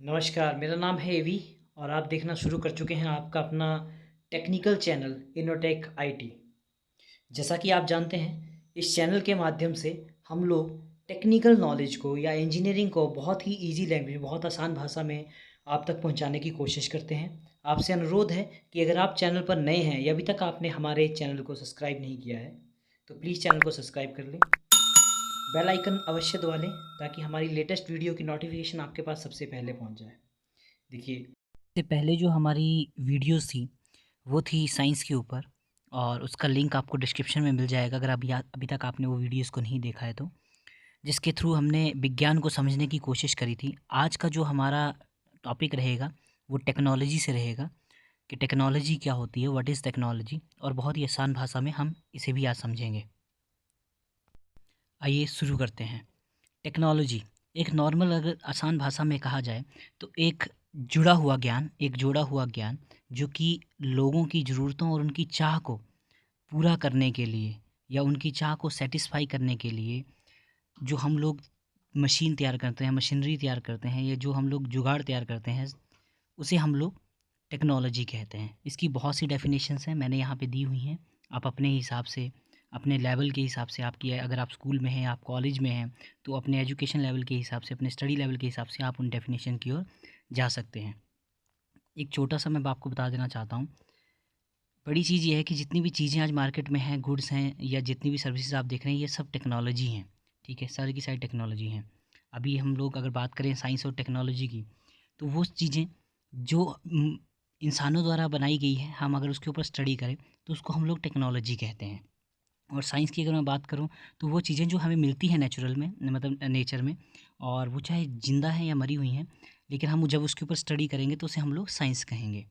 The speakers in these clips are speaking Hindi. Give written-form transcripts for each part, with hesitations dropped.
नमस्कार, मेरा नाम है एवी और आप देखना शुरू कर चुके हैं आपका अपना टेक्निकल चैनल इनोटेक आईटी। जैसा कि आप जानते हैं, इस चैनल के माध्यम से हम लोग टेक्निकल नॉलेज को या इंजीनियरिंग को बहुत ही ईज़ी लैंग्वेज में, बहुत आसान भाषा में आप तक पहुंचाने की कोशिश करते हैं। आपसे अनुरोध है कि अगर आप चैनल पर नए हैं या अभी तक आपने हमारे चैनल को सब्सक्राइब नहीं किया है, तो प्लीज़ चैनल को सब्सक्राइब कर लें। बेल आइकन अवश्य दबा लें ताकि हमारी लेटेस्ट वीडियो की नोटिफिकेशन आपके पास सबसे पहले पहुंच जाए। देखिए, इससे पहले जो हमारी वीडियोस थी वो थी साइंस के ऊपर और उसका लिंक आपको डिस्क्रिप्शन में मिल जाएगा अगर अभी तक आपने वो वीडियोस को नहीं देखा है तो, जिसके थ्रू हमने विज्ञान को समझने की कोशिश करी थी। आज का जो हमारा टॉपिक रहेगा वो टेक्नोलॉजी से रहेगा कि टेक्नोलॉजी क्या होती है, व्हाट इज़ टेक्नोलॉजी, और बहुत ही आसान भाषा में हम इसे भी आज समझेंगे। आइए शुरू करते हैं। टेक्नोलॉजी एक नॉर्मल, अगर आसान भाषा में कहा जाए तो एक जोड़ा हुआ ज्ञान जो कि लोगों की ज़रूरतों और उनकी चाह को पूरा करने के लिए या उनकी चाह को सेटिस्फाई करने के लिए जो हम लोग मशीन तैयार करते हैं, मशीनरी तैयार करते हैं, या जो हम लोग जुगाड़ तैयार करते हैं, उसे हम लोग टेक्नोलॉजी कहते हैं। इसकी बहुत सी डेफिनेशंस हैं, मैंने यहाँ पे दी हुई हैं। आप अपने हिसाब से, अपने लेवल के हिसाब से, आपकी अगर आप स्कूल में हैं, आप कॉलेज में हैं, तो अपने एजुकेशन लेवल के हिसाब से, अपने स्टडी लेवल के हिसाब से आप उन डेफिनेशन की ओर जा सकते हैं। एक छोटा सा मैं आपको बता देना चाहता हूँ। बड़ी चीज़ ये है कि जितनी भी चीज़ें आज मार्केट में हैं, गुड्स हैं या जितनी भी सर्विसेज आप देख रहे हैं, ये सब टेक्नोलॉजी हैं। ठीक है, सारी की सारी टेक्नोलॉजी हैं। अभी हम लोग अगर बात करें साइंस और टेक्नोलॉजी की, तो वो चीज़ें जो इंसानों द्वारा बनाई गई है, हम अगर उसके ऊपर स्टडी करें तो उसको हम लोग टेक्नोलॉजी कहते हैं। और साइंस की अगर मैं बात करूँ तो वो चीज़ें जो हमें मिलती हैं नेचुरल में, मतलब नेचर में, और वो चाहे ज़िंदा हैं या मरी हुई हैं, लेकिन हम जब उसके ऊपर स्टडी करेंगे तो उसे हम लोग साइंस कहेंगे।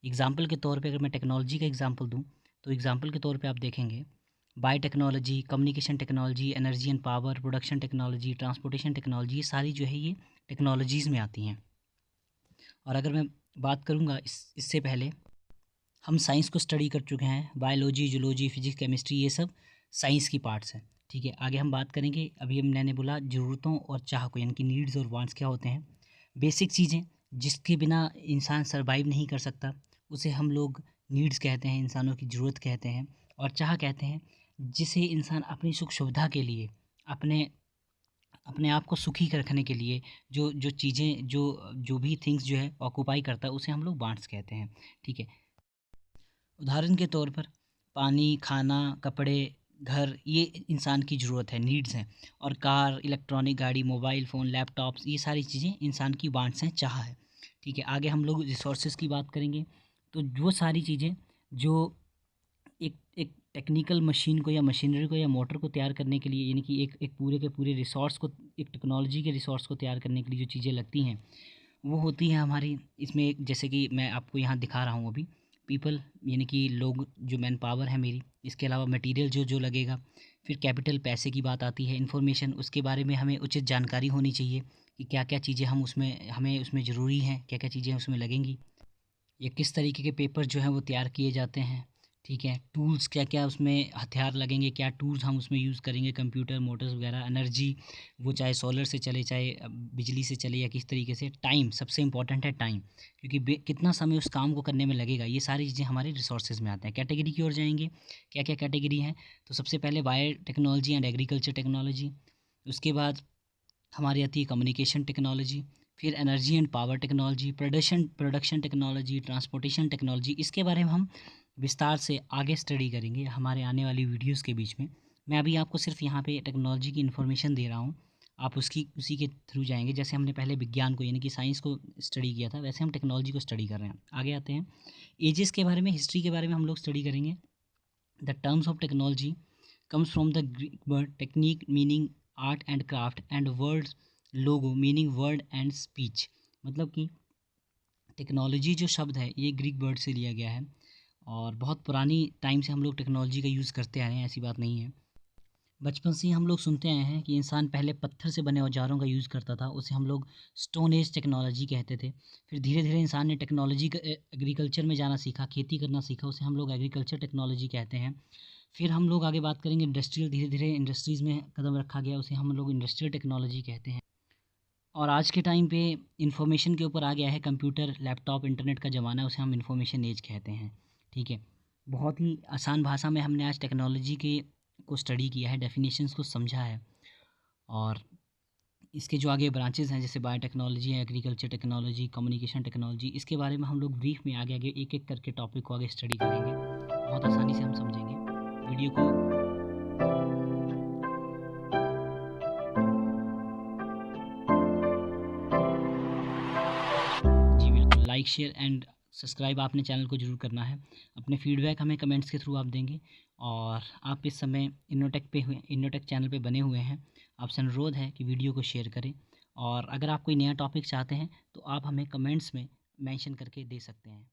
एग्ज़ाम्पल के तौर पे अगर मैं टेक्नोलॉजी का एग्ज़ाम्पल दूँ, तो एग्ज़ाम्पल के तौर पे आप देखेंगे biotechnology, communication technology, energy and power, production technology, transportation technology, ये सारी जो है ये टेक्नोलॉजीज़ में आती हैं। और अगर मैं बात करूँगा इससे पहले हम साइंस को स्टडी कर चुके हैं, बायोलॉजी, जूलॉजी, फिजिक्स, केमिस्ट्री, ये सब साइंस की पार्ट्स हैं। ठीक है, आगे हम बात करेंगे। अभी मैंने बोला ज़रूरतों और चाह को, यानी कि नीड्स और वांट्स क्या होते हैं। बेसिक चीज़ें जिसके बिना इंसान सर्वाइव नहीं कर सकता, उसे हम लोग नीड्स कहते हैं, इंसानों की ज़रूरत कहते हैं। और चाह कहते हैं जिसे इंसान अपनी सुख सुविधा के लिए, अपने अपने आप को सुखी रखने के लिए जो जो चीज़ें, जो जो भी थिंग्स जो है ऑक्यूपाई करता है, उसे हम लोग वांट्स कहते हैं। ठीक है, उदाहरण के तौर पर पानी, खाना, कपड़े, घर, ये इंसान की ज़रूरत है, नीड्स हैं। और कार, इलेक्ट्रॉनिक गाड़ी, मोबाइल फ़ोन, लैपटॉप्स, ये सारी चीज़ें इंसान की वांट्स हैं, चाह है। ठीक है, आगे हम लोग रिसोर्सेज़ की बात करेंगे। तो वो सारी चीज़ें जो एक एक टेक्निकल मशीन को या मशीनरी को या मोटर को तैयार करने के लिए, यानी कि एक एक पूरे के पूरे रिसोर्स को, एक टेक्नोलॉजी के रिसोर्स को तैयार करने के लिए जो चीज़ें लगती हैं, वो होती है हमारी इसमें जैसे कि मैं आपको यहाँ दिखा रहा हूँ अभी। पीपल, यानी कि लोग, जो मैन पावर है मेरी। इसके अलावा मटेरियल जो जो लगेगा। फिर कैपिटल, पैसे की बात आती है। इन्फॉर्मेशन, उसके बारे में हमें उचित जानकारी होनी चाहिए कि क्या क्या चीज़ें हमें उसमें ज़रूरी हैं, क्या क्या चीज़ें उसमें लगेंगी, या किस तरीके के पेपर जो हैं वो तैयार किए जाते हैं। ठीक है, टूल्स क्या क्या उसमें हथियार लगेंगे, क्या टूल्स हम उसमें यूज़ करेंगे, कंप्यूटर, मोटर्स वगैरह, एनर्जी, वो चाहे सोलर से चले, चाहे बिजली से चले, या किस तरीके से। टाइम सबसे इम्पोर्टेंट है, टाइम, क्योंकि कितना समय उस काम को करने में लगेगा, ये सारी चीज़ें हमारे रिसोर्सेज में आते हैं। कैटेगरी की ओर जाएंगे, क्या क्या कैटेगरी हैं, तो सबसे पहले bio technology and agriculture technology. उसके बाद हमारी आती है कम्युनिकेशन टेक्नोलॉजी। फिर energy and power technology, production production technology, transportation technology. इसके बारे में हम विस्तार से आगे स्टडी करेंगे हमारे आने वाली वीडियोस के बीच में। मैं अभी आपको सिर्फ यहाँ पे टेक्नोलॉजी की इन्फॉर्मेशन दे रहा हूँ, आप उसी के थ्रू जाएंगे। जैसे हमने पहले विज्ञान को, यानी कि साइंस को स्टडी किया था, वैसे हम टेक्नोलॉजी को स्टडी कर रहे हैं। आगे आते हैं, एजेस के बारे में, हिस्ट्री के बारे में हम लोग स्टडी करेंगे। The terms of technology comes from the Greek word technique meaning art and craft and word logo meaning word and speech। मतलब कि टेक्नोलॉजी जो शब्द है ये ग्रीक वर्ड से लिया गया है, और बहुत पुरानी टाइम से हम लोग टेक्नोलॉजी का यूज़ करते आ रहे हैं, ऐसी बात नहीं है। बचपन से ही हम लोग सुनते आए हैं कि इंसान पहले पत्थर से बने औजारों का यूज़ करता था, उसे हम लोग स्टोन एज टेक्नोलॉजी कहते थे। फिर धीरे धीरे इंसान ने टेक्नोलॉजी का एग्रीकल्चर में जाना सीखा, खेती करना सीखा, उसे हम लोग एग्रीकल्चर टेक्नोलॉजी कहते हैं। फिर हम लोग आगे बात करेंगे इंडस्ट्रियल, धीरे धीरे इंडस्ट्रीज़ में कदम रखा गया, उसे हम लोग इंडस्ट्रियल टेक्नोलॉजी कहते हैं। और आज के टाइम पे इन्फॉर्मेशन के ऊपर आ गया है कंप्यूटर, लैपटॉप, इंटरनेट का ज़माना है, उसे हम इन्फॉर्मेशन एज कहते हैं, ठीक है। बहुत ही आसान भाषा में हमने आज टेक्नोलॉजी के को स्टडी किया है, डेफिनेशंस को समझा है और इसके जो आगे ब्रांचेज़ हैं जैसे बायोटेक्नोलॉजी है, एग्रीकल्चर टेक्नोलॉजी, कम्युनिकेशन टेक्नोलॉजी, इसके बारे में हम लोग ब्रीफ में आगे आगे एक-एक करके टॉपिक को आगे स्टडी करेंगे। बहुत आसानी से हम समझेंगे। वीडियो को जी बिल्कुल, लाइक, शेयर एंड सब्सक्राइब आपने चैनल को ज़रूर करना है। अपने फीडबैक हमें कमेंट्स के थ्रू आप देंगे और आप इस समय इन्नोटेक चैनल पे बने हुए हैं। आपसे अनुरोध है कि वीडियो को शेयर करें और अगर आप कोई नया टॉपिक चाहते हैं तो आप हमें कमेंट्स में मेंशन करके दे सकते हैं।